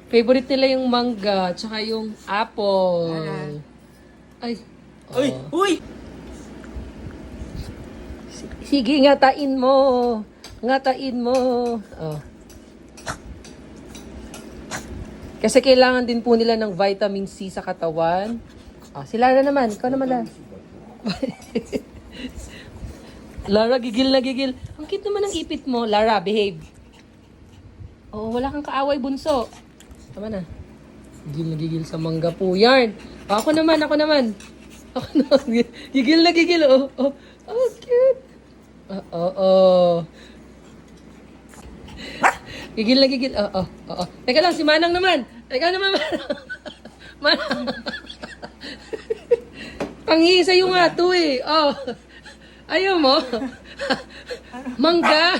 Favorite nila yung mangga, tsaka yung apple. Ay. Uy! Uy! Sige, ngatain mo. Ngatain mo. Oh. Kasi kailangan din po nila ng vitamin C sa katawan. Sila na naman. Ikaw naman lang. Lara, gigil na gigil. Ang cute naman ng ipit mo. Lara, behave. Oo, wala kang kaaway, bunso. Tama na. Gigil na gigil sa mangga po. Yarn. Ako naman. Ako naman. Gigil na gigil. Oh, cute. Gigil na gigil. Teka lang, si Manang naman. Ikaw naman, Manang. Pangi sa'yo nga to eh. Ayaw mo? Mangga.